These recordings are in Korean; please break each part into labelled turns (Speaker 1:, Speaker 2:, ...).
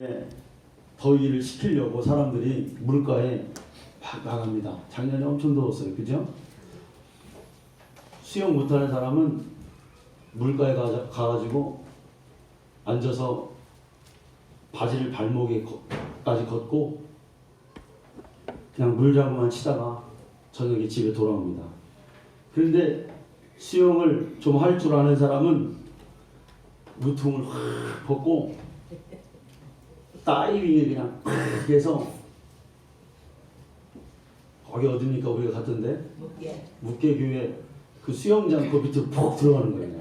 Speaker 1: 네, 더위를 식히려고 사람들이 물가에 막 나갑니다. 작년에 엄청 더웠어요. 그죠? 수영 못하는 사람은 물가에 가가지고 앉아서 바지를 발목에까지 걷고 그냥 물장구만 치다가 저녁에 집에 돌아옵니다. 그런데 수영을 좀 할 줄 아는 사람은 우통을 확 벗고 다이빙을 그냥 팍 해서, 거기 어딥니까 우리가 갔던데? 묵계교회 그 수영장 그 밑으로 푹 들어가는 거예요.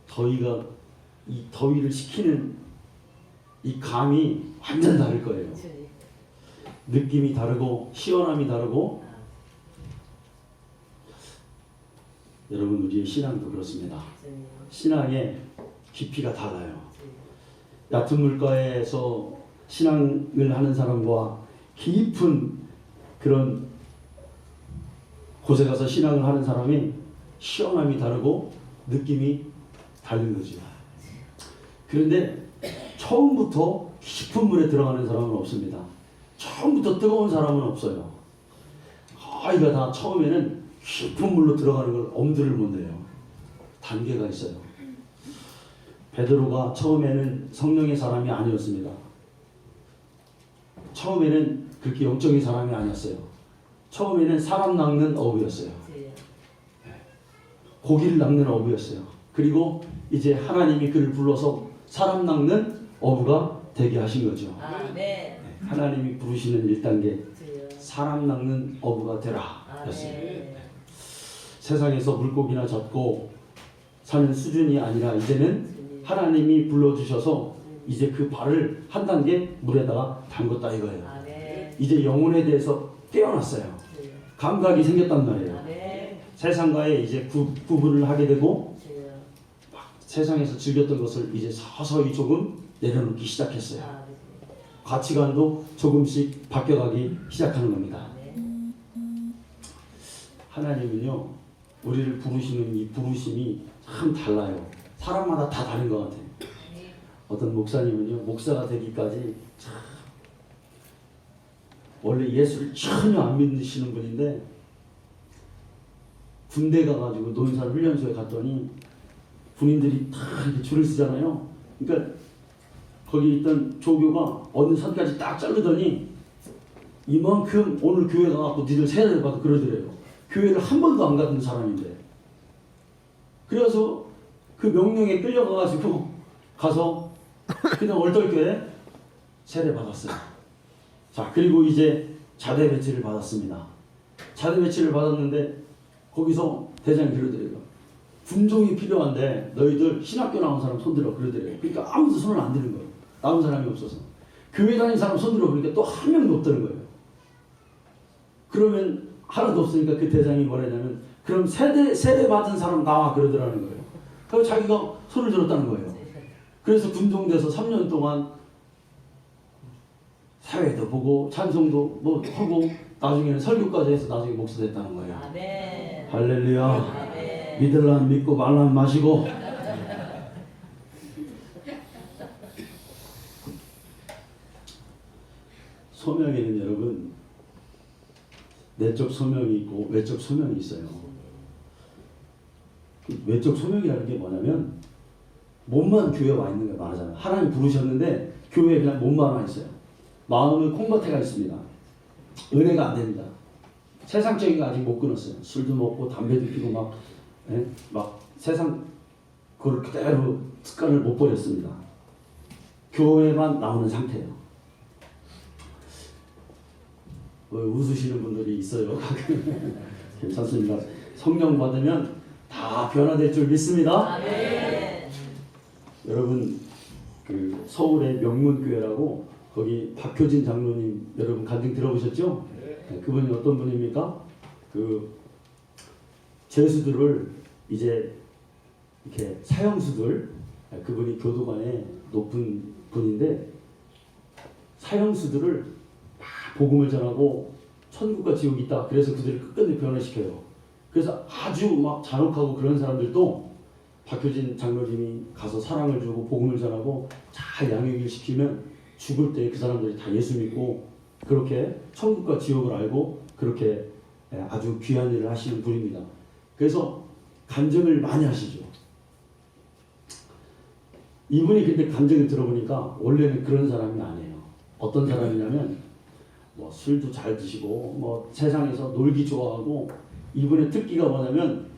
Speaker 1: 더위가, 이 더위를 식히는 이 감이 완전 다를 거예요. 느낌이 다르고 시원함이 다르고. 여러분, 우리의 신앙도 그렇습니다. 신앙의 깊이가 달라요. 얕은 물가에서 신앙을 하는 사람과 깊은 그런 곳에 가서 신앙을 하는 사람이 시원함이 다르고 느낌이 다른 거죠. 그런데 처음부터 깊은 물에 들어가는 사람은 없습니다. 처음부터 뜨거운 사람은 없어요. 거의가 다 처음에는 깊은 물로 들어가는 걸 엄두를 못 내요. 단계가 있어요. 베드로가 처음에는 성령의 사람이 아니었습니다. 처음에는 그렇게 영적인 사람이 아니었어요. 처음에는 사람 낚는 어부였어요. 고기를 낚는 어부였어요. 그리고 이제 하나님이 그를 불러서 사람 낚는 어부가 되게 하신 거죠.
Speaker 2: 네.
Speaker 1: 하나님이 부르시는 1단계 사람 낚는 어부가 되라 였어요. 세상에서 물고기나 잡고 사는 수준이 아니라 이제는 하나님이 불러주셔서 이제 그 발을 한 단계 물에다가 담궜다 이거예요. 이제 영혼에 대해서 깨어났어요. 감각이 생겼단 말이에요. 세상과의 이제 구분을 하게 되고 막 세상에서 즐겼던 것을 이제 서서히 조금 내려놓기 시작했어요. 가치관도 조금씩 바뀌어가기 시작하는 겁니다. 하나님은요, 우리를 부르시는 이 부르심이 참 달라요. 사람마다 다 다른 것 같아요. 어떤 목사님은요, 목사가 되기까지 참 원래 예수를 전혀 안 믿으시는 분인데 군대 가가지고 논산 훈련소에 갔더니 군인들이 다 이렇게 줄을 서잖아요. 그러니까 거기 있던 조교가 어느 선까지 딱 자르더니 이만큼 오늘 교회 가갖고 니들 세례를 받아 그러더래요. 교회를 한 번도 안 갔던 사람인데. 그래서 그 명령에 끌려가가지고 가서 그냥 얼떨결에 세례 받았어요. 자, 그리고 이제 자대 배치를 받았습니다. 자대 배치를 받았는데 거기서 대장이 그러더래요. 군종이 필요한데 너희들 신학교 나온 사람 손들어 그러더래요. 그러니까 아무도 손을 안 드는 거예요. 나온 사람이 없어서. 교회 다니는 사람 손들어 보니까 또 한 명도 없다는 거예요. 그러면 하나도 없으니까 그 대장이 뭐라냐면 그럼 세례 받은 사람 나와 그러더라는 거예요. 그래서 자기가 손을 들었다는 거예요. 그래서 군종돼서 3년 동안 사회도 보고 찬송도 뭐 하고 나중에는 설교까지 해서 나중에 목사 됐다는 거예요. 할렐루야. 믿을란 믿고 말란 마시고. 소명에는 여러분 내적 소명이 있고 외적 소명이 있어요. 외적 소명이라는 게 뭐냐면 몸만 교회에 와 있는 거 말하잖아요. 하나님 부르셨는데 교회에 그냥 몸만 와 있어요. 마음은 콩밭에가 있습니다. 은혜가 안 됩니다. 세상적인 거 아직 못 끊었어요. 술도 먹고 담배도 피고 막 세상 그걸 그대로 습관을 못 버렸습니다. 교회만 나오는 상태예요. 웃으시는 분들이 있어요. 괜찮습니다. 성령 받으면 다 변화될 줄 믿습니다. 여러분, 그 서울의 명문교회라고 거기 박효진 장로님 여러분 간증 들어보셨죠? 네, 그분이 어떤 분입니까? 그 죄수들을 이제 이렇게 사형수들, 그분이 교도관의 높은 분인데 사형수들을 막 복음을 전하고 천국과 지옥이 있다. 그래서 그들을 끝까지 변화시켜요. 그래서 아주 막 잔혹하고 그런 사람들도 박효진 장로님이 가서 사랑을 주고 복음을 전하고 잘 양육을 시키면 죽을 때 그 사람들이 다 예수 믿고 그렇게 천국과 지옥을 알고 그렇게 아주 귀한 일을 하시는 분입니다. 그래서 간증을 많이 하시죠. 이분이 근데 간증을 들어보니까 원래는 그런 사람이 아니에요. 어떤 사람이냐면 뭐 술도 잘 드시고 뭐 세상에서 놀기 좋아하고, 이분의 특기가 뭐냐면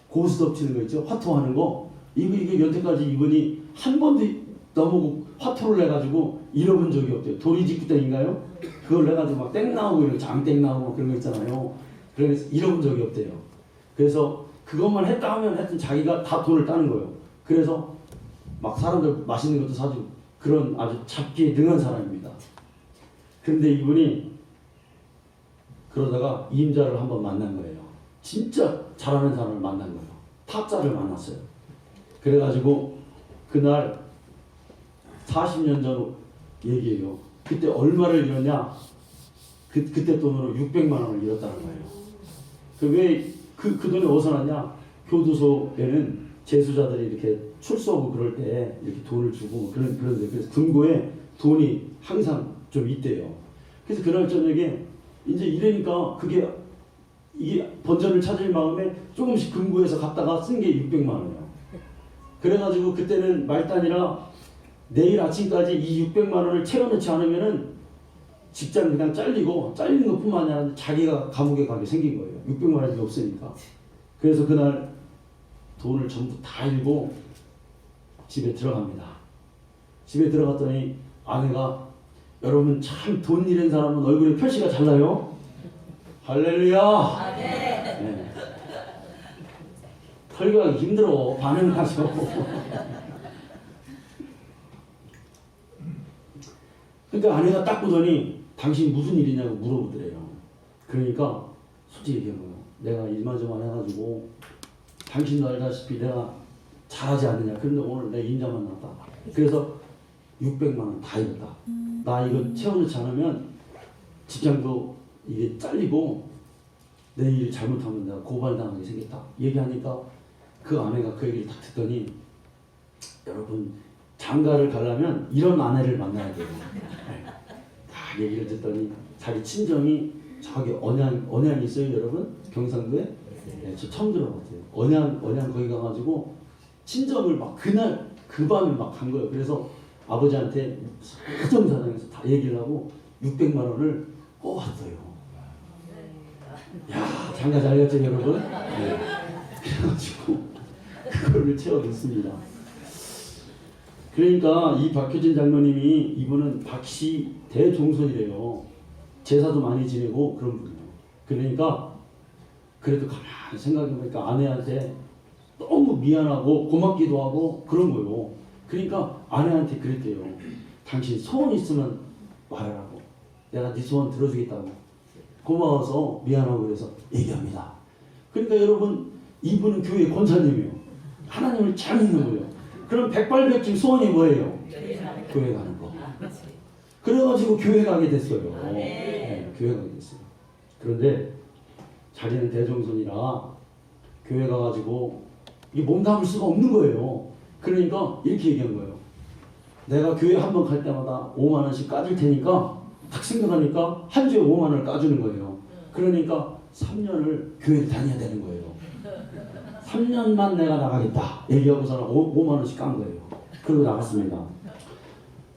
Speaker 1: 고스 덮치는 거 있죠. 화투하는 거. 이게 여태까지 이분이 한 번도 너무 화투를 내가지고 잃어본 적이 없대요. 도리직구땡인가요? 그걸 해가지고 막 땡 나오고 이런 장땡 나오고 그런 거 있잖아요. 그래서 잃어본 적이 없대요. 그래서 그것만 했다 하면 하여튼 자기가 다 돈을 따는 거예요. 그래서 막 사람들 맛있는 것도 사주고 그런 아주 잡기에 능한 사람입니다. 근데 이분이 그러다가 임자를 한번 만난 거예요. 진짜 잘하는 사람을 만난 거예요. 타짜를 만났어요. 그래가지고 그날 40년 전 얘기예요. 그때 얼마를 잃었냐? 그때 돈으로 600만 원을 잃었다는 거예요. 그 돈이 어디서 났냐? 교도소에는 재수자들이 이렇게 출소하고 그럴 때 이렇게 돈을 주고 그런데 그래서 금고에 돈이 항상 좀 있대요. 그래서 그날 저녁에 이제 이러니까 이게 번전을 찾을 마음에 조금씩 금고에서 갖다가 쓴 게 600만 원이에요. 그래가지고 그때는 말단이라 내일 아침까지 이 600만 원을 채워넣지 않으면은 직장 그냥 잘리는 것뿐만 아니라 자기가 감옥에 가게 생긴 거예요. 600만 원이 없으니까. 그래서 그날 돈을 전부 다 잃고 집에 들어갑니다. 집에 들어갔더니 아내가, 여러분 참 돈 잃은 사람은 얼굴에 표시가 잘 나요. 할렐루야. 네. 설교하기 힘들어. 반응하셔. 그러니까 아내가 딱 보더니 당신 무슨 일이냐고 물어보더래요. 그러니까 솔직히 얘기한 거예요. 내가 이만저만 해가지고 당신도 알다시피 내가 잘하지 않느냐. 그런데 오늘 내 임자 만났다. 그래서 600만 원 다 잃었다. 나 이거 채워넣지 않으면 직장도 이게 잘리고 내일 잘못하면 내가 고발당하게 생겼다. 얘기하니까 그 아내가 그 얘기를 딱 듣더니, 여러분 장가를 가려면 이런 아내를 만나야 돼요. 다 얘기를 듣더니 자기 친정이 저기 언양이 있어요, 여러분? 경상도에? 네, 저 처음 들어봤어요. 언양 거기 가가지고 친정을 막 그날 그 밤에 막 간 거예요. 그래서 아버지한테 서점사장에서 다 얘기를 하고 600만 원을 뽑았어요. 야, 장가 잘 갔죠, 여러분? 네. 그래가지고 그거를 채워줬습니다. 그러니까 이 박효진 장로님이, 이분은 박씨 대종손이래요. 제사도 많이 지내고 그런 분이에요. 그러니까 그래도 가만히 생각해보니까 아내한테 너무 미안하고 고맙기도 하고 그런 거예요. 그러니까 아내한테 그랬대요. 당신 소원 있으면 말하라고. 내가 네 소원 들어주겠다고. 고마워서 미안하고 그래서 얘기합니다. 그러니까 여러분, 이분은 교회 권사님이에요. 하나님을 잘 믿는 거예요. 그럼 백발백중 소원이 뭐예요? 교회 가는 거. 그래가지고 교회 가게 됐어요. 네, 교회 가게 됐어요. 그런데 자기는 대종손이라 교회 가가지고 이 몸담을 수가 없는 거예요. 그러니까 이렇게 얘기한 거예요. 내가 교회 한 번 갈 때마다 5만 원씩 까줄 테니까, 딱 생각하니까 한 주에 5만 원을 까주는 거예요. 그러니까 3년을 교회를 다녀야 되는 거예요. 3년만 내가 나가겠다 얘기하고서는 5만 원씩 깐 거예요. 그러고 나갔습니다.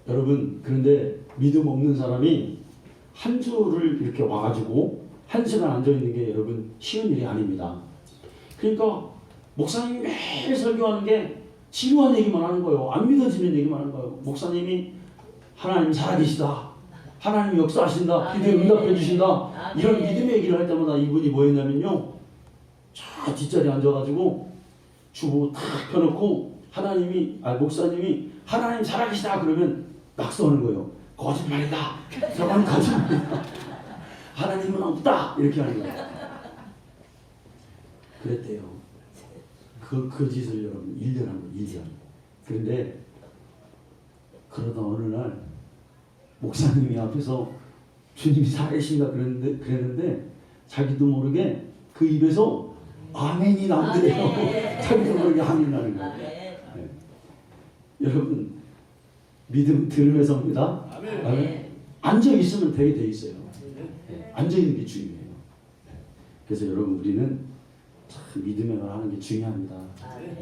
Speaker 1: 여러분, 그런데 믿음 없는 사람이 한 주를 이렇게 와가지고 1시간 앉아있는 게 여러분 쉬운 일이 아닙니다. 그러니까 목사님이 매일 설교하는 게 지루한 얘기만 하는 거예요. 안 믿어지는 얘기만 하는 거예요. 목사님이 하나님 살아계시다, 하나님 역사하신다, 기도에 응답해 주신다, 이런 믿음의 얘기를 할 때마다 이분이 뭐 했냐면요, 저 뒷자리에 앉아가지고 주보 탁 펴놓고 목사님이 하나님 살아계시다 그러면 막 써는 거예요. 거짓말이다, 저건 거짓말이다, 하나님은 없다, 이렇게 하는 거예요. 그랬대요. 그 짓을 여러분 1년 한 거예요. 1년. 그런데 그러다 어느 날 목사님이 앞에서 주님이 살아계신다 그랬는데 자기도 모르게 그 입에서 아멘이 남더래요. 자기도 모르게 아멘 나는 거예요. 네. 여러분 믿음 들으면서 옵니다. 아멘. 앉아 있으면 되게 돼 있어요. 네. 앉아 있는 게 중요해요. 네. 그래서 여러분 우리는 참 믿음의 말 하는 게 중요합니다.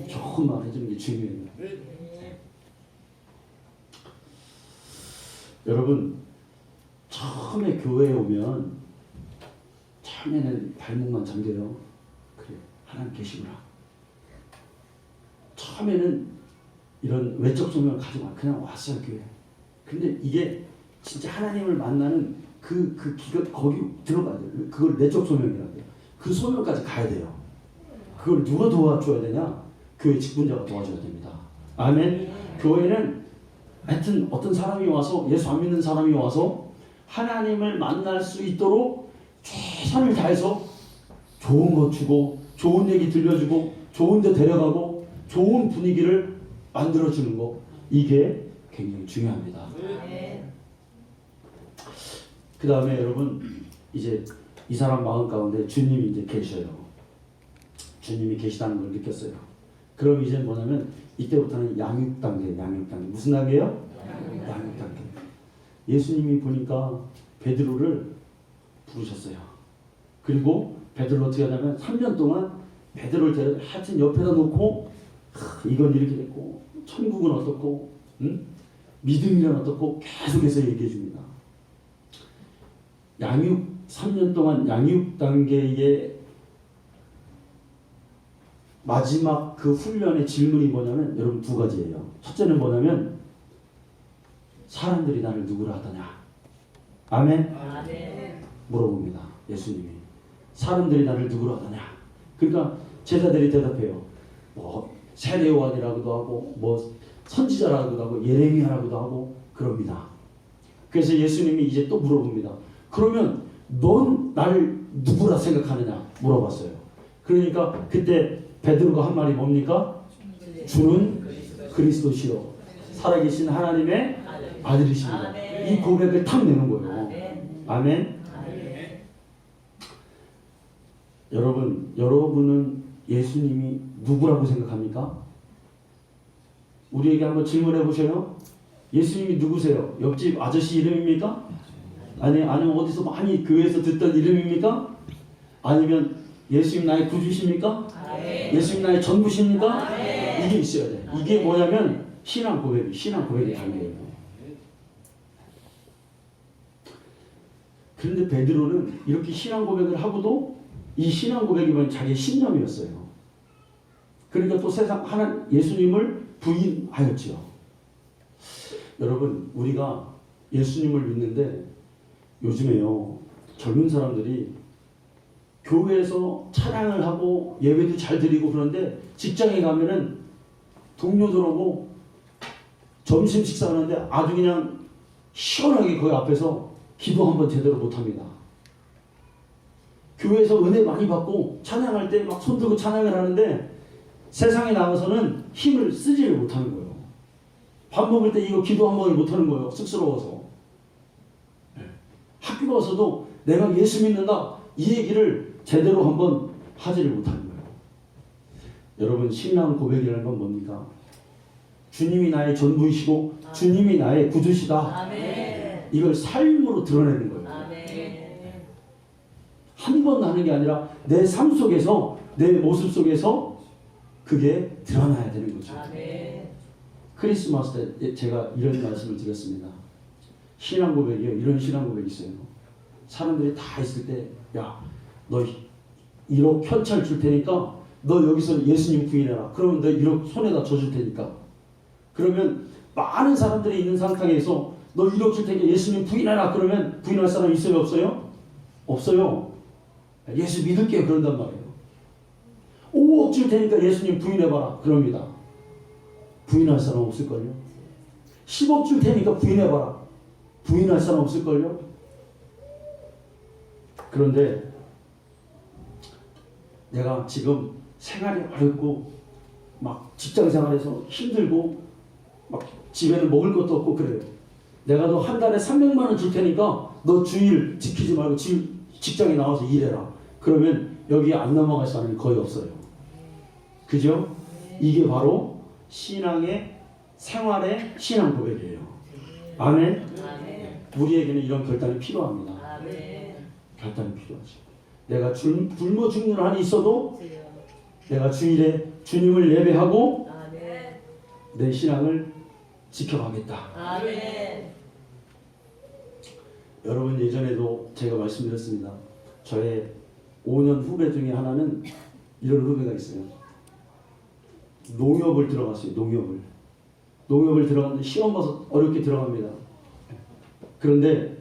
Speaker 1: 좋은 말 해주는 게 중요해요. 여러분 처음에 교회에 오면 처음에는 발목만 잠겨요. 그래 하나님 계시구나. 처음에는 이런 외적 소명을 가지고 그냥 왔어요 교회. 근데 이게 진짜 하나님을 만나는 그 기가 거기 들어가야 돼요. 그걸 내적 소명이라고 해요. 그 소명까지 가야 돼요. 그걸 누가 도와줘야 되냐? 교회 직분자가 도와줘야 됩니다. 아멘. 교회는 하여튼 어떤 사람이 와서 예수 안 믿는 사람이 와서 하나님을 만날 수 있도록 최선을 다해서 좋은 거 주고 좋은 얘기 들려주고 좋은 데 데려가고 좋은 분위기를 만들어주는 거 이게 굉장히 중요합니다. 그 다음에 여러분 이제 이 사람 마음 가운데 주님이 이제 계셔요. 주님이 계시다는 걸 느꼈어요. 그럼 이제 뭐냐면 이때부터는 양육 단계. 무슨 단계요? 양육 단계. 예수님이 보니까 베드로를 부르셨어요. 그리고 베드로를 어떻게 하냐면 3년 동안 베드로를 하여튼 옆에다 놓고 이건 이렇게 됐고 천국은 어떻고 믿음이란 어떻고 계속해서 얘기해 줍니다. 3년 동안 양육 단계의 마지막 그 훈련의 질문이 뭐냐면 여러분 두 가지예요. 첫째는 뭐냐면 사람들이 나를 누구라 하더냐. 아멘? 아멘. 물어봅니다. 예수님이. 사람들이 나를 누구라 하더냐. 그러니까 제자들이 대답해요. 뭐 세례 요한이라고도 하고 뭐 선지자라고도 하고 예레미야라고도 하고 그럽니다. 그래서 예수님이 이제 또 물어봅니다. 그러면 넌 나를 누구라 생각하느냐 물어봤어요. 그러니까 그때 베드로가 한 말이 뭡니까? 주는 그리스도시요 살아계신 하나님의 아들이십니다. 이 고백을 탁 내는 거예요. 아멘. 여러분은 예수님이 누구라고 생각합니까? 우리에게 한번 질문해 보세요. 예수님이 누구세요? 옆집 아저씨 이름입니까? 아니면 어디서 많이 교회에서 듣던 이름입니까? 아니면 예수님 나의 구주십니까? 예수님 나의 전부십니까? 이게 있어야 돼. 이게 뭐냐면 신앙 고백의 단계예요. 그런데 베드로는 이렇게 신앙 고백을 하고도 이 신앙 고백이 뭐냐면 자기의 신념이었어요. 그러니까 또 예수님을 부인하였지요. 여러분 우리가 예수님을 믿는데 요즘에요 젊은 사람들이 교회에서 찬양을 하고 예배도 잘 드리고 그런데 직장에 가면은 동료들하고 점심 식사하는데 아주 그냥 시원하게 거기 앞에서 기도 한번 제대로 못합니다. 교회에서 은혜 많이 받고 찬양할 때 막 손들고 찬양을 하는데 세상에 나가서는 힘을 쓰지를 못하는 거예요. 밥 먹을 때 이거 기도 한번 못하는 거예요. 쑥스러워서. 학교 가서도 내가 예수 믿는다 이 얘기를 제대로 한번 하지를 못하는 거예요. 여러분 신앙 고백이라는 건 뭡니까? 주님이 나의 전부이시고 주님이 나의 구주시다. 아멘. 이걸 삶으로 드러내는 거예요. 한 번 하는 게 아니라 내 삶 속에서 내 모습 속에서 그게 드러나야 되는 거죠. 아멘. 크리스마스 때 제가 이런 말씀을 드렸습니다. 신앙 고백이요. 이런 신앙 고백이 있어요. 사람들이 다 있을 때 야, 너 1억 현찰 줄 테니까 너 여기서 예수님 부인해라. 그러면 너 1억 손에다 져줄 테니까. 그러면 많은 사람들이 있는 상황에서 너 1억 줄 테니까 예수님 부인해라. 그러면 부인할 사람 있어요? 없어요? 없어요. 예수 믿을게요. 그런단 말이에요. 5억 줄 테니까 예수님 부인해봐라. 그럽니다. 부인할 사람 없을걸요? 10억 줄 테니까 부인해봐라. 부인할 사람 없을걸요? 그런데 내가 지금 생활이 어렵고 막 직장 생활에서 힘들고 막 집에는 먹을 것도 없고 그래요. 내가 너 한 달에 300만 원 줄 테니까 너 주일 지키지 말고 직장에 나와서 일해라. 그러면 여기 안 넘어갈 사람이 거의 없어요. 그죠? 이게 바로 신앙의 생활의 신앙 고백이에요. 아멘. 우리에게는 이런 결단이 필요합니다. 결단이 필요하죠. 내가 굶어 죽는 한이 있어도 내가 주일에 주님을 예배하고 내 신앙을 지켜가겠다. 여러분, 예전에도 제가 말씀드렸습니다. 저의 5년 후배 중에 하나는 이런 후배가 있어요. 농협을 들어갔어요. 농협을 들어갔는데 시험 봐서 어렵게 들어갑니다. 그런데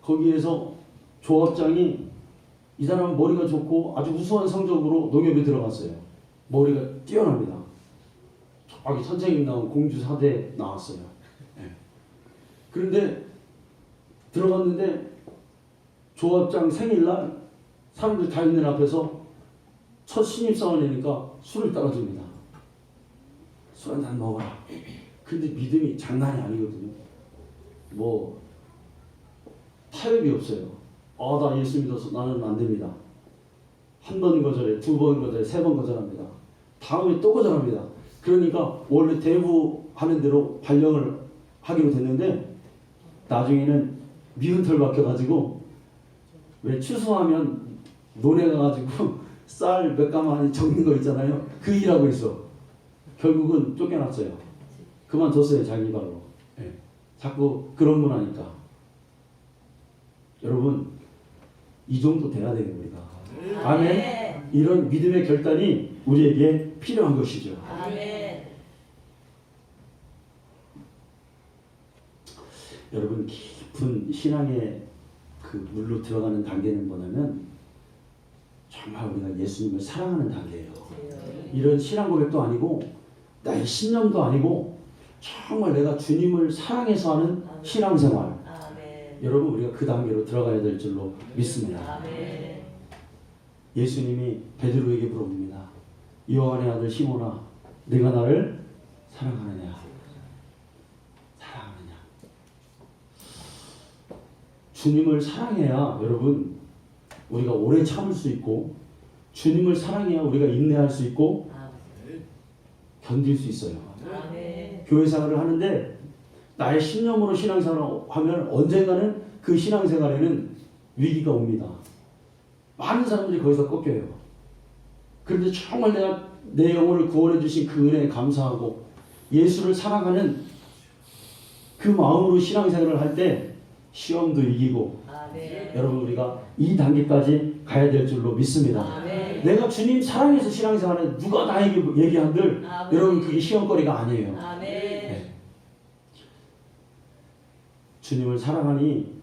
Speaker 1: 거기에서 조합장이, 이 사람은 머리가 좋고 아주 우수한 성적으로 농협에 들어갔어요. 머리가 뛰어납니다. 저기 선생님 나온 공주 4대 나왔어요. 그런데 들어갔는데 조합장 생일날 사람들 다 있는 앞에서 첫 신입사원 이니까 술을 따라줍니다. 술 한잔 먹어라. 근데 믿음이 장난이 아니거든요. 뭐 타협이 없어요. 나 예수 믿어서 나는 안 됩니다. 한 번 거절해, 두 번 거절해, 세 번 거절합니다. 다음에 또 거절합니다. 그러니까 원래 대부하는 대로 발령을 하기로 됐는데 나중에는 미운털 박혀가지고, 왜 추수하면 논에 가가지고 쌀 몇 가마니 적는 거 있잖아요. 그 일하고 있어. 결국은 쫓겨났어요. 그만뒀어요, 자기 발로. 자꾸 그런 분 하니까. 여러분, 이 정도 돼야 돼요, 우리가. 아멘. 이런 믿음의 결단이 우리에게 필요한 것이죠.
Speaker 2: 아멘.
Speaker 1: 여러분, 깊은 신앙의 그 물로 들어가는 단계는 뭐냐면 정말 우리가 예수님을 사랑하는 단계예요. 이런 신앙 고백도 아니고 나의 신념도 아니고 정말 내가 주님을 사랑해서 하는 신앙생활. 여러분, 우리가 그 단계로 들어가야 될 줄로 믿습니다. 예수님이 베드로에게 물어봅니다. 요한의 아들 시몬아, 네가 나를 사랑하느냐? 사랑하느냐? 주님을 사랑해야 여러분 우리가 오래 참을 수 있고, 주님을 사랑해야 우리가 인내할 수 있고 견딜 수 있어요. 교회 생활을 하는데 나의 신념으로 신앙생활을 하면 언젠가는 그 신앙생활에는 위기가 옵니다. 많은 사람들이 거기서 꺾여요. 그런데 정말 내가 내 영혼을 구원해 주신 그 은혜에 감사하고 예수를 사랑하는 그 마음으로 신앙생활을 할 때 시험도 이기고, 여러분, 우리가 이 단계까지 가야 될 줄로 믿습니다. 내가 주님 사랑해서 신앙생활에 누가 나에게 얘기한들 여러분, 그게 시험거리가 아니에요. 네. 주님을 사랑하니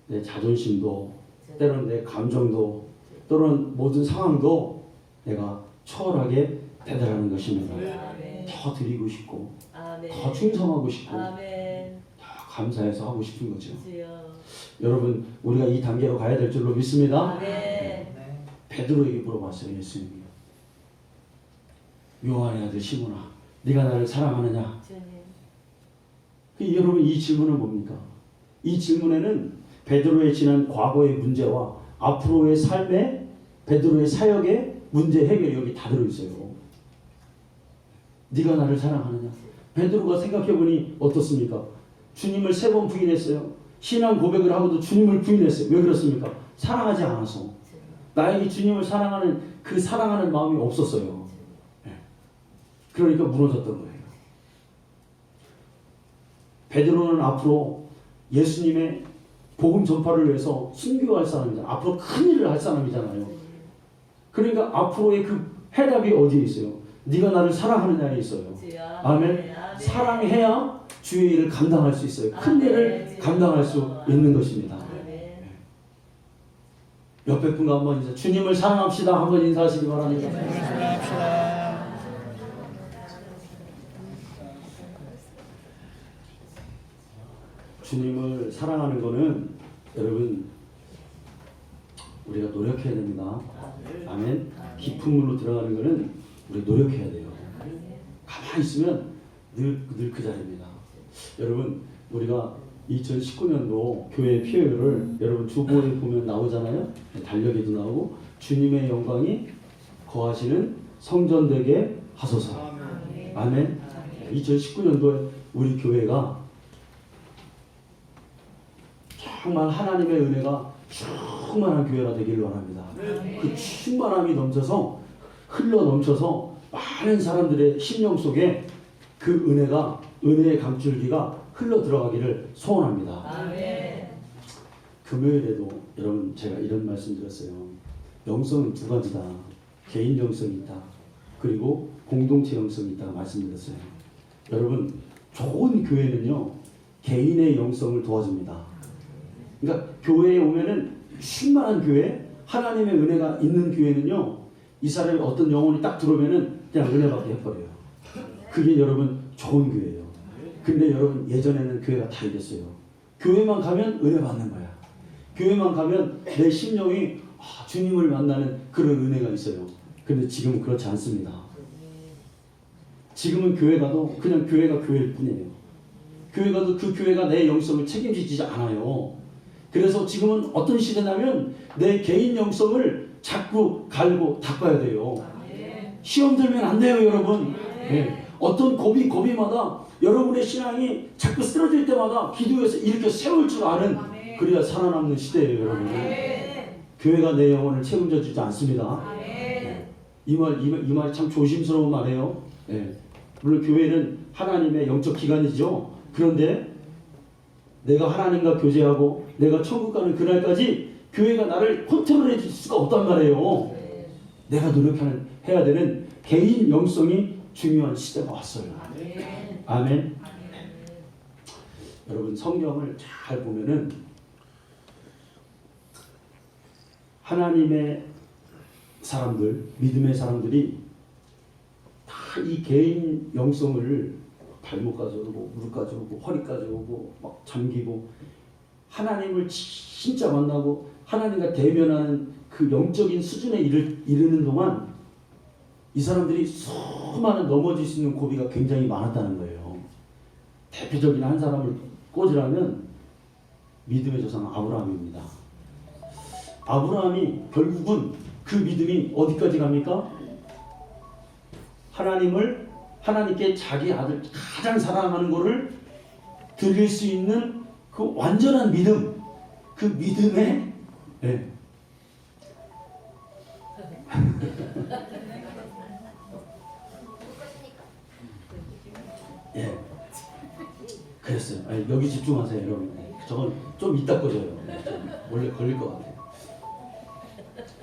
Speaker 1: 내 자존심도, 때로는 내 감정도, 또는 모든 상황도 내가 초월하게 되달하는 것입니다. 더 드리고 싶고, 더 충성하고 싶고, 더 감사해서 하고 싶은 거죠. 여러분, 우리가 이 단계로 가야 될 줄로 믿습니다. 베드로에게 물어봤어요, 예수님이. 요한의 아들 시몬아, 네가 나를 사랑하느냐? 여러분, 이 질문은 뭡니까? 이 질문에는 베드로의 지난 과거의 문제와 앞으로의 삶의, 베드로의 사역의 문제 해결이 여기 다 들어있어요. 네가 나를 사랑하느냐? 베드로가 생각해보니 어떻습니까? 주님을 3번 부인했어요. 신앙 고백을 하고도 주님을 부인했어요. 왜 그렇습니까? 사랑하지 않아서. 나에게 주님을 사랑하는 그 사랑하는 마음이 없었어요. 그러니까 무너졌던 거예요. 베드로는 앞으로 예수님의 복음 전파를 위해서 순교할 사람이잖아요. 앞으로 큰 일을 할 사람이잖아요. 그러니까 앞으로의 그 해답이 어디에 있어요? 네가 나를 사랑하느냐에 있어요. 아멘. 사랑해야 주의 일을 감당할 수 있어요. 큰 일을 감당할 수 있는 것입니다. 옆에 분과 한번 인사, 주님을 사랑합시다 한번 인사하시기 바랍니다. 주님을 사랑하는 거는 여러분 우리가 노력해야 됩니다. 아멘. 깊은 물로 들어가는 거는 우리 노력해야 돼요. 가만히 있으면 늘 그 자리입니다. 여러분, 우리가 2019년도 교회 표율을 여러분 주보에 보면 나오잖아요. 달력에도 나오고 주님의 영광이 거하시는 성전되게 하소서. 아멘. 2019년도에 우리 교회가 정말 하나님의 은혜가 충만한 교회가 되기를 원합니다. 그 충만함이 넘쳐서 흘러 넘쳐서 많은 사람들의 심령 속에 그 은혜의 강줄기가 흘러 들어가기를 소원합니다. 금요일에도 여러분 제가 이런 말씀 드렸어요. 영성은 두 가지다. 개인 영성이 있다. 그리고 공동체 영성이 있다 말씀드렸어요. 여러분 좋은 교회는요 개인의 영성을 도와줍니다. 그러니까 교회에 오면은 충만한 교회, 하나님의 은혜가 있는 교회는요 이 사람이 어떤 영혼이 딱 들어오면은 그냥 은혜 받게 해버려요. 그게 여러분 좋은 교회예요. 근데 여러분 예전에는 교회가 다 이랬어요. 교회만 가면 은혜 받는 거야. 교회만 가면 내 심령이 주님을 만나는 그런 은혜가 있어요. 근데 지금은 그렇지 않습니다. 지금은 교회 가도 그냥 교회가 교회일 뿐이에요. 교회 가도 그 교회가 내 영성을 책임지지 않아요. 그래서 지금은 어떤 시대냐면 내 개인 영성을 자꾸 갈고 닦아야 돼요. 시험 들면 안 돼요, 여러분. 네. 어떤 고비마다 여러분의 신앙이 자꾸 쓰러질 때마다 기도해서 이렇게 세울 줄 아는 그래야 살아남는 시대예요, 여러분. 교회가 내 영혼을 책임져 주지 않습니다. 네. 이 말이 참 조심스러운 말이에요. 네. 물론 교회는 하나님의 영적 기관이죠. 그런데 내가 하나님과 교제하고 내가 천국 가는 그날까지 교회가 나를 컨트롤해 줄 수가 없단 말이에요. 내가 해야 되는 개인 영성이 중요한 시대가 왔어요. 아멘. 여러분 성경을 잘 보면은 하나님의 사람들, 믿음의 사람들이 다 이 개인 영성을 발목까지 오고 무릎까지 오고 허리까지 오고 막 잠기고 하나님을 진짜 만나고 하나님과 대면하는 그 영적인 수준에 이르는 동안 이 사람들이 수많은 넘어질 수 있는 고비가 굉장히 많았다는 거예요. 대표적인 한 사람을 꽂으라면 믿음의 조상 아브라함입니다. 아브라함이 결국은 그 믿음이 어디까지 갑니까? 하나님께 자기 아들 가장 사랑하는 것을 드릴 수 있는 그 완전한 믿음, 그 믿음에 그랬어요. 여기 집중하세요, 여러분. 저건 좀 이따 꺼져요. 원래 걸릴 것 같아요.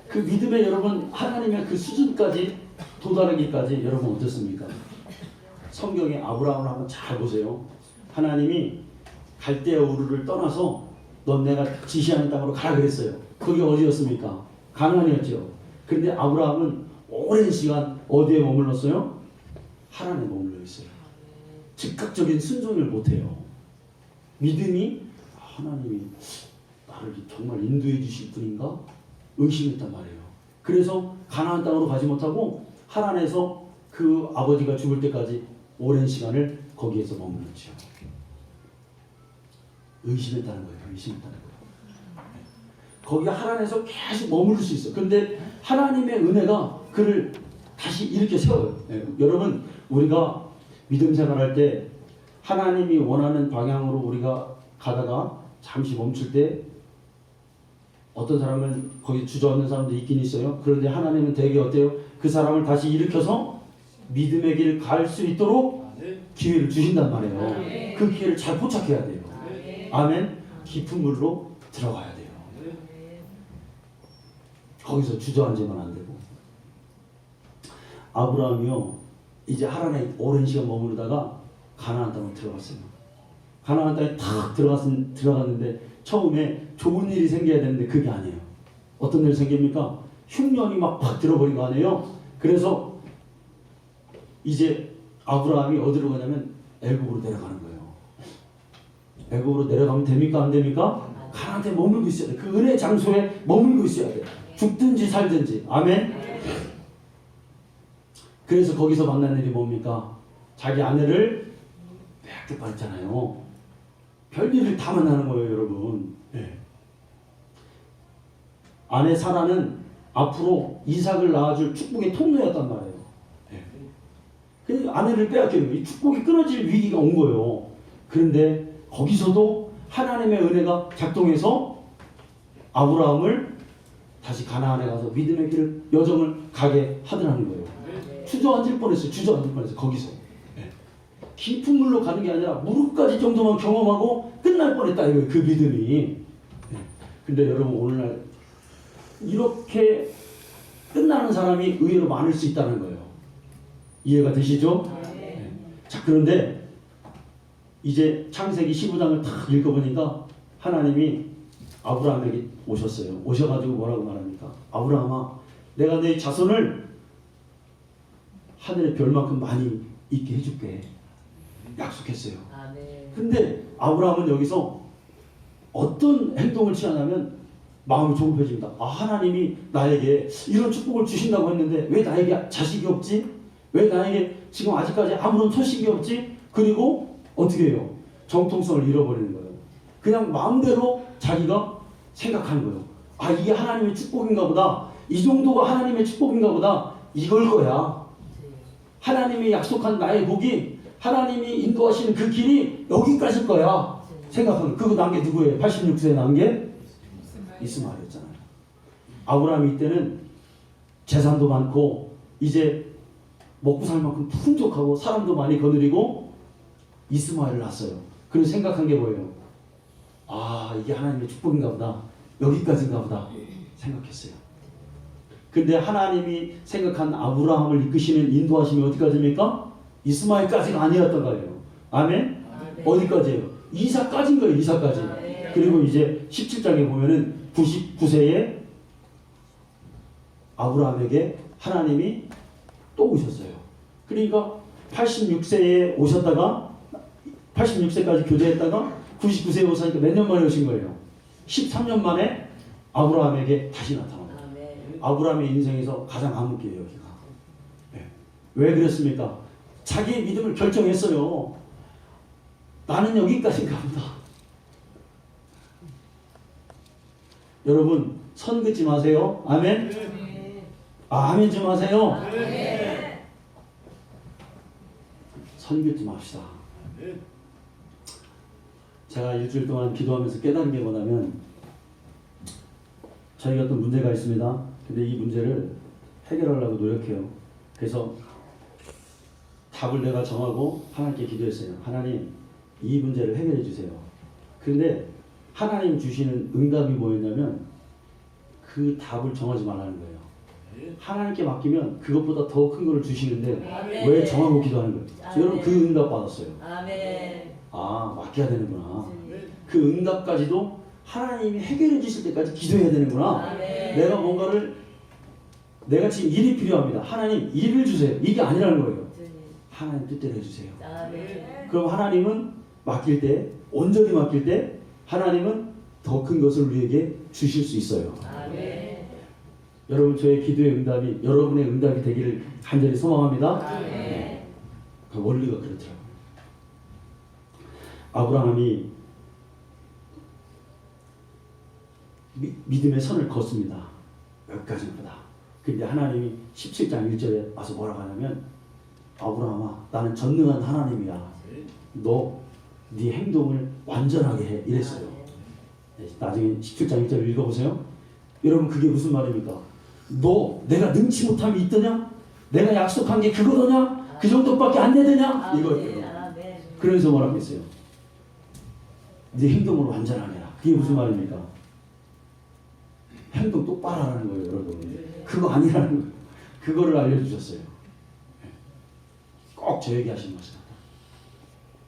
Speaker 1: 그 믿음에 여러분 하나님의 그 수준까지 도달하기까지 여러분 어떻습니까? 성경에 아브라함을 한번 잘 보세요. 하나님이 갈대아 우르를 떠나서 넌 내가 지시하는 땅으로 가라 그랬어요. 그게 어디였습니까? 가나안이었죠. 그런데 아브라함은 오랜 시간 어디에 머물렀어요? 하란에 머물러 있어요. 즉각적인 순종을 못해요. 믿음이 하나님이 나를 정말 인도해 주실 분인가? 의심했단 말이에요. 그래서 가나안 땅으로 가지 못하고 하란에서 그 아버지가 죽을 때까지 오랜 시간을 거기에서 머물렀죠. 의심했다는 거예요. 의심했다는 거예요. 거기 하란에서 계속 머무를 수 있어요. 그런데 하나님의 은혜가 그를 다시 이렇게 세워요. 여러분 우리가 믿음 생활할 때 하나님이 원하는 방향으로 우리가 가다가 잠시 멈출 때 어떤 사람은 거기 주저앉는 사람도 있긴 있어요. 그런데 하나님은 되게 어때요? 그 사람을 다시 일으켜서 믿음의 길 갈 수 있도록 기회를 주신단 말이에요. 그 기회를 잘 포착해야 돼요. 아멘. 깊은 물로 들어가야 돼요. 거기서 주저앉으면 안 되고. 아브라함이요 이제 하란에 오랜 시간 머무르다가 가나안 땅으로 들어갔어요. 가나안 땅에 탁 들어갔는데 처음에 좋은 일이 생겨야 되는데 그게 아니에요. 어떤 일이 생깁니까? 흉년이 막 팍 들어버린 거 아니에요. 그래서 이제 아브라함이 어디로 가냐면 애굽으로 내려가는 거예요. 애굽으로 내려가면 됩니까? 안 됩니까? 가나안에 머물고 있어야 돼. 그 은혜 장소에 머물고 있어야 돼. 죽든지 살든지. 아멘. 그래서 거기서 만난 일이 뭡니까? 자기 아내를 빼앗겼잖아요. 별일을 다 만나는 거예요, 여러분. 예. 아내 사라는 앞으로 이삭을 낳아줄 축복의 통로였단 말이에요. 예. 그 아내를 빼앗겨요. 이 축복이 끊어질 위기가 온 거예요. 그런데 거기서도 하나님의 은혜가 작동해서 아브라함을 다시 가나안에 가서 믿음의 길을 여정을 가게 하더라는 거예요. 주저앉을 뻔했어요. 주저앉을 뻔했어요. 거기서. 예. 깊은 물로 가는 게 아니라 무릎까지 정도만 경험하고 끝날 뻔했다 이거예요. 그 믿음이. 예. 근데 여러분 오늘날 이렇게 끝나는 사람이 의외로 많을 수 있다는 거예요. 이해가 되시죠? 예. 자, 그런데 이제 창세기 15장을 딱 읽어보니까 하나님이 아브라함에게 오셨어요. 오셔가지고 뭐라고 말합니까? 아브라함아, 내가 내 자손을 하늘의 별만큼 많이 있게 해줄게. 약속했어요. 근데 아브라함은 여기서 어떤 행동을 취하냐면 마음이 조급해집니다. 아, 하나님이 나에게 이런 축복을 주신다고 했는데 왜 나에게 자식이 없지? 왜 나에게 지금 아직까지 아무런 소식이 없지? 그리고 어떻게 해요? 정통성을 잃어버리는 거예요. 그냥 마음대로 자기가 생각하는 거예요. 아, 이게 하나님의 축복인가 보다. 이 정도가 하나님의 축복인가 보다. 이걸 거야. 하나님이 약속한 나의 복이, 하나님이 인도하시는 그 길이 여기까지일 거야. 생각하는 그거 난 게 누구예요? 86세에 난 게 이스마엘이었잖아요. 아브라함이 이때는 재산도 많고 이제 먹고 살 만큼 풍족하고 사람도 많이 거느리고 이스마엘을 낳았어요. 그래서 생각한 게 뭐예요? 아, 이게 하나님의 축복인가 보다. 여기까지인가 보다 생각했어요. 근데 하나님이 생각한 아브라함을 이끄시는 인도하심이 어디까지입니까? 이스마엘까지가 아니었던 거예요. 아멘? 어디까지예요? 이삭까지인 거예요. 이삭까지. 그리고 이제 17장에 보면은 99세에 아브라함에게 하나님이 또 오셨어요. 그러니까 86세에 오셨다가 86세까지 교제했다가 99세에 오시니까 몇 년 만에 오신 거예요? 13년 만에 아브라함에게 다시 나타납니다. 아브라함의 인생에서 가장 암흑기예요, 여기가. 네. 왜 그랬습니까? 자기의 믿음을 결정했어요. 나는 여기까지인가 보다. 여러분, 선 긋지 마세요. 아멘? 아, 아멘 좀 하세요. 선 긋지 맙시다. 제가 일주일 동안 기도하면서 깨달은 게 뭐냐면, 저희가 어떤 문제가 있습니다. 근데 이 문제를 해결하려고 노력해요. 그래서 답을 내가 정하고 하나님께 기도했어요. 하나님, 이 문제를 해결해 주세요. 그런데 하나님 주시는 응답이 뭐였냐면 그 답을 정하지 말라는 거예요. 하나님께 맡기면 그것보다 더 큰 거를 주시는데 아멘. 왜 정하고 기도하는 거예요? 여러분 그 응답 받았어요. 아멘. 아, 맡겨야 되는구나. 그 응답까지도 하나님이 해결해 주실 때까지 기도해야 되는구나. 아멘. 내가 뭔가를 내가 지금 일이 필요합니다. 하나님 일을 주세요. 이게 아니라는 거예요. 하나님 뜻대로 해주세요. 아멘. 그럼 하나님은 맡길 때, 온전히 맡길 때 하나님은 더 큰 것을 우리에게 주실 수 있어요. 아멘. 여러분 저의 기도의 응답이 여러분의 응답이 되기를 간절히 소망합니다. 아멘. 그 원리가 그렇더라고요. 아브라함이 믿음의 선을 걷습니다. 여기까지입니다. 근데 하나님이 17장 1절에 와서 뭐라고 하냐면 아브라함아, 나는 전능한 하나님이야. 너 네 행동을 완전하게 해. 이랬어요. 나중에 17장 1절을 읽어보세요. 여러분 그게 무슨 말입니까? 너 내가 능치 못함이 있더냐? 내가 약속한 게 그거더냐? 그 정도밖에 안 되더냐? 이거예요. 그래서 뭐라고 했어요? 네 행동을 완전하게 해라. 그게 무슨 말입니까? 행동 똑바로 하라는 거예요, 여러분. 그거 아니라는 거예요. 그거를 알려주셨어요. 꼭 저에게 하신 것이다.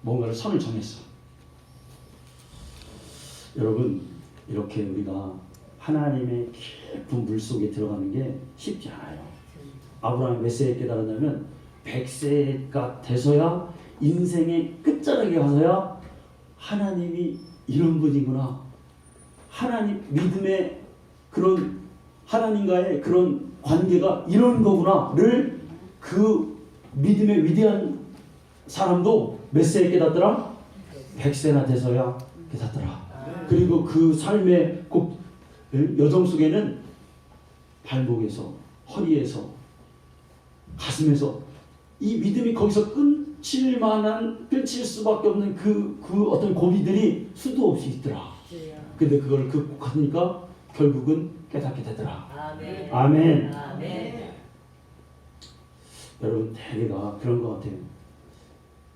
Speaker 1: 뭔가를 선을 정했어. 여러분, 이렇게 우리가 하나님의 깊은 물속에 들어가는 게 쉽지 않아요. 아브라함이 몇 세에 깨달았냐면 100세가 돼서야 인생의 끝자락에 가서야 하나님이 이런 분이구나. 하나님 믿음의 그런 하나님과의 그런 관계가 이런 거구나를 그 믿음의 위대한 사람도 몇 세에 깨닫더라? 100세나 돼서야 깨닫더라. 그리고 그 삶의 꼭 여정 속에는 발목에서, 허리에서, 가슴에서 이 믿음이 거기서 끊칠 수밖에 없는 그 어떤 고비들이 수도 없이 있더라. 근데 그걸 극복하니까 결국은 깨닫게 되더라.
Speaker 2: 아멘.
Speaker 1: 아멘.
Speaker 2: 아멘.
Speaker 1: 여러분, 대개가 그런 것 같아요.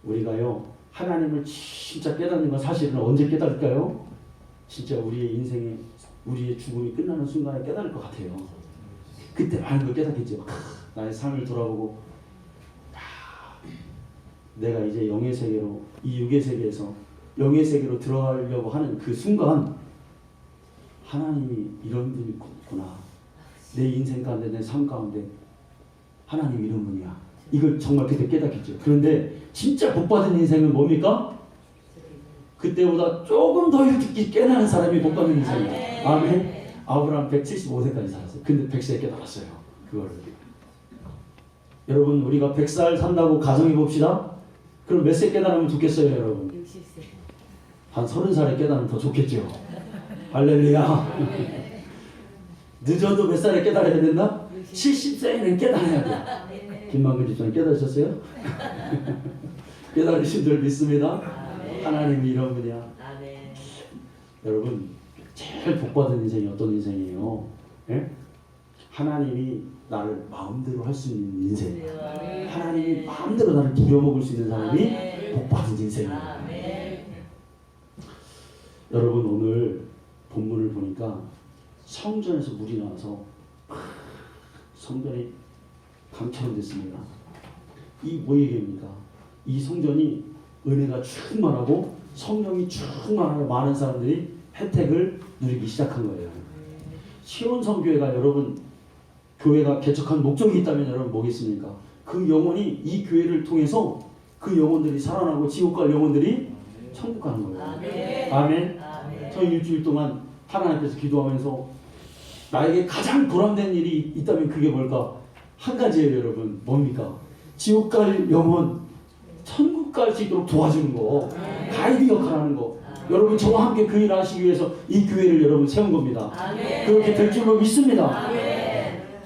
Speaker 1: 우리가요, 하나님을 진짜 깨닫는 건 사실은 언제 깨달을까요? 진짜 우리의 인생에, 우리의 죽음이 끝나는 순간에 깨달을 것 같아요. 그때 많은 걸 깨닫겠죠. 나의 삶을 돌아보고, 내가 이제 영의 세계로, 이 육의 세계에서 영의 세계로 들어가려고 하는 그 순간, 하나님이 이런 분이 있구나. 내 인생 가운데, 내 삶 가운데 하나님이 이런 분이야. 이걸 정말 그때 깨닫겠죠. 그런데 진짜 복받은 인생은 뭡니까? 그때보다 조금 더 일찍 깨닫는 사람이 복받은 인생이야. 아멘. 아브라함 175세까지 살았어요. 근데 100세에 깨달았어요. 그거를. 여러분, 우리가 100살 산다고 가정해 봅시다. 그럼 몇 세 깨달으면 좋겠어요, 여러분?
Speaker 2: 60세.
Speaker 1: 한 30살에 깨달으면 더 좋겠죠. 할렐루야. 늦어도 몇 살에 깨달아야 된다? 70세에는 깨달아야 돼. 김만근 집사님 깨달으셨어요? 깨달으신 줄 믿습니다. 하나님이 이런 분이야. 여러분, 제일 복받은 인생이 어떤 인생이에요? 예? 하나님이 나를 마음대로 할 수 있는 인생. 하나님이 마음대로 나를 부려먹을 수 있는 사람이 복받은 인생이에요. 여러분, 오늘 본문을 보니까 성전에서 물이 나와서 성전이 강처럼 됐습니다. 이 뭐 얘기입니까? 이 성전이 은혜가 충만하고 성령이 충만하고 많은 사람들이 혜택을 누리기 시작한 거예요. 시온성교회가 여러분, 교회가 개척한 목적이 있다면 여러분 뭐겠습니까? 그 영혼이 이 교회를 통해서 그 영혼들이 살아나고 지옥 갈 영혼들이 천국 가는 거예요. 아멘. 저 일주일 동안 하나님 앞에서 기도하면서 나에게 가장 보람된 일이 있다면 그게 뭘까? 한 가지예요, 여러분. 뭡니까? 지옥 갈 영혼 천국 갈 수 있도록 도와주는 거, 가이드 역할 하는 거. 여러분, 저와 함께 그 일을 하시기 위해서 이 교회를 여러분 세운 겁니다. 그렇게 될 줄로 믿습니다.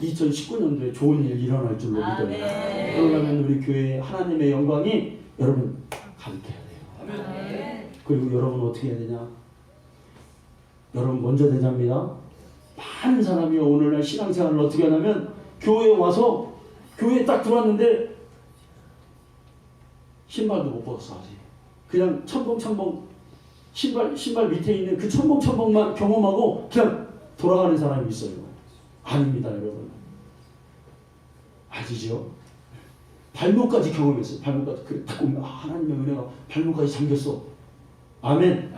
Speaker 1: 2019년도에 좋은 일 일어날 줄로 믿어요. 그러려면 우리 교회에 하나님의 영광이 여러분 가득해야 돼요. 그리고 여러분 어떻게 해야 되냐? 여러분 먼저 대자입니다. 많은 사람이 오늘날 신앙생활을 어떻게 하냐면 교회에 와서 교회에 딱 들어왔는데 신발도 못 벗었어. 아직. 그냥 첨벙첨벙 신발 밑에 있는 그 첨벙첨벙만 경험하고 그냥 돌아가는 사람이 있어요. 아닙니다, 여러분. 아시죠? 발목까지 경험했어요. 발목까지. 그래, 딱 보면 하나님의 은혜가 발목까지 잠겼어. 아멘.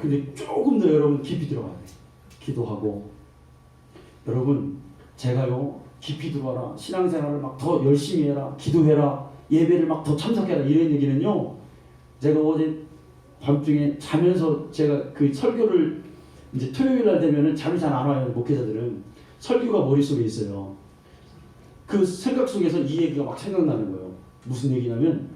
Speaker 1: 근데 조금 더 여러분 깊이 들어가야 돼. 기도하고. 여러분, 제가요, 깊이 들어와라. 신앙생활을 막 더 열심히 해라. 기도해라. 예배를 막 더 참석해라. 이런 얘기는요, 제가 어제 밤중에 자면서 제가 그 설교를 이제 토요일 날 되면은 잠이 잘 안 와요. 목회자들은. 설교가 머릿속에 있어요. 그 생각 속에서 이 얘기가 막 생각나는 거예요. 무슨 얘기냐면,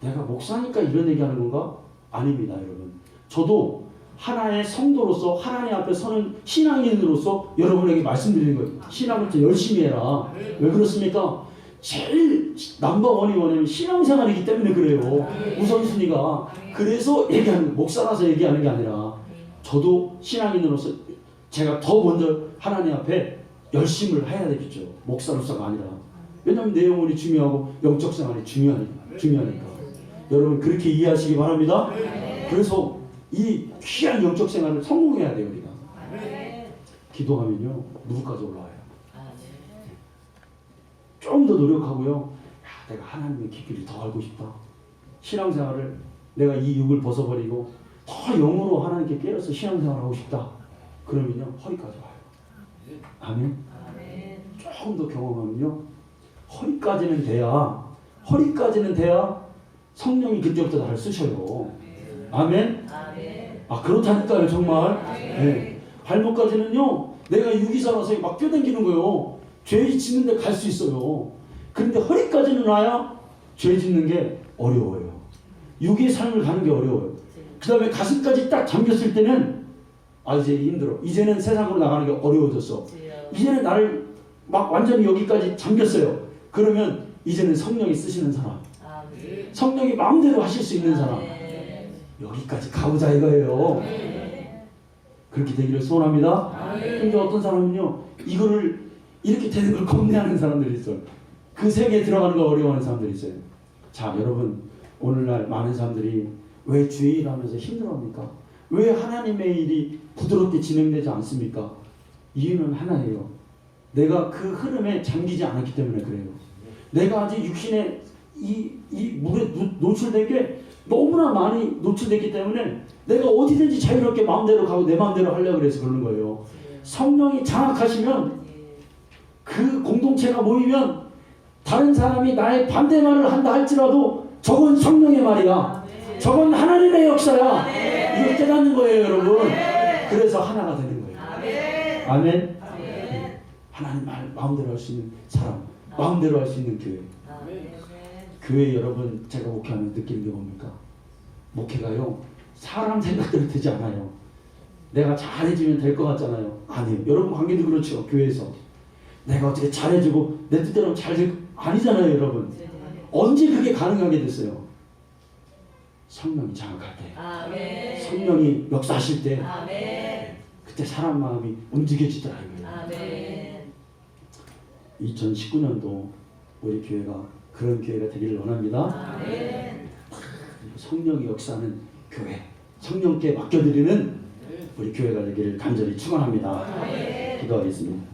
Speaker 1: 내가 목사니까 이런 얘기 하는 건가? 아닙니다, 여러분. 저도 하나의 성도로서 하나님 앞에 서는 신앙인으로서 여러분에게 말씀드리는 거예요. 신앙을 더 열심히 해라. 왜 그렇습니까? 제일 넘버원이 뭐냐면 신앙생활이기 때문에 그래요. 우선순위가. 그래서 얘기하는 거예요. 목사라서 얘기하는 게 아니라 저도 신앙인으로서 제가 더 먼저 하나님 앞에 열심을 해야 되겠죠. 목사로서가 아니라. 왜냐하면 내 영혼이 중요하고 영적 생활이 중요하니까. 여러분 그렇게 이해하시기 바랍니다. 그래서 이 귀한 영적 생활을 성공해야 돼요. 우리가. 기도하면요. 누구까지 올라와요. 좀 더 노력하고요. 야, 내가 하나님의 깊이를 더 알고 싶다. 신앙생활을 내가 이 육을 벗어버리고 더 영으로 하나님께 깨어서 신앙생활을 하고 싶다. 그러면요. 허리까지 와요. 아멘. 조금 더 경험하면요. 허리까지는 돼야 성령이 그때부터 나를 쓰셔요. 아멘. 아 그렇다니까요. 정말. 네. 발목까지는요. 내가 육이 살아서 막 뛰어다니는 거예요. 죄 짓는 데 갈 수 있어요. 그런데 허리까지는 와야 죄 짓는 게 어려워요. 육의 삶을 가는 게 어려워요. 그 다음에 가슴까지 딱 잠겼을 때는 이제 힘들어. 이제는 세상으로 나가는 게 어려워졌어. 이제는 나를 막 완전히 여기까지 잠겼어요. 그러면 이제는 성령이 쓰시는 사람, 성령이 마음대로 하실 수 있는 사람, 여기까지 가보자 이거예요. 그렇게 되기를 소원합니다. 근데 어떤 사람은요, 이거를 이렇게 되는 걸 겁내하는 사람들이 있어요. 그 세계에 들어가는 걸 어려워하는 사람들이 있어요. 자, 여러분, 오늘날 많은 사람들이 왜 주의 일하면서 힘들어합니까? 왜 하나님의 일이 부드럽게 진행되지 않습니까? 이유는 하나예요. 내가 그 흐름에 잠기지 않았기 때문에 그래요. 내가 아직 육신의 이 물에 노출된 게 너무나 많이 노출됐기 때문에 내가 어디든지 자유롭게 마음대로 가고 내 마음대로 하려고 해서 그러는 거예요. 성령이 장악하시면 그 공동체가 모이면 다른 사람이 나의 반대말을 한다 할지라도 저건 성령의 말이야. 저건 하나님의 역사야. 이걸 깨닫는 거예요, 여러분. 그래서 하나가 되는 거예요. 아멘. 하나님 말 마음대로 할 수 있는 사람, 마음대로 할 수 있는 교회. 교회 여러분, 제가 목회하면 느끼는 게 뭡니까? 목회가요, 사람 생각대로 되지 않아요. 내가 잘해주면 될 것 같잖아요. 아니에요. 여러분 관계도 그렇죠. 교회에서 내가 어떻게 잘해주고 내 뜻대로 잘 될 아니잖아요, 여러분. 언제 그게 가능하게 됐어요? 성령이 장악할 때, 성령이 역사하실 때, 그때 사람 마음이 움직여지더라 이거예요. 2019년도 우리 교회가 그런 교회가 되기를 원합니다. 성령이 역사하는 교회, 성령께 맡겨드리는 우리 교회가 되기를 간절히 축원합니다. 기도하겠습니다.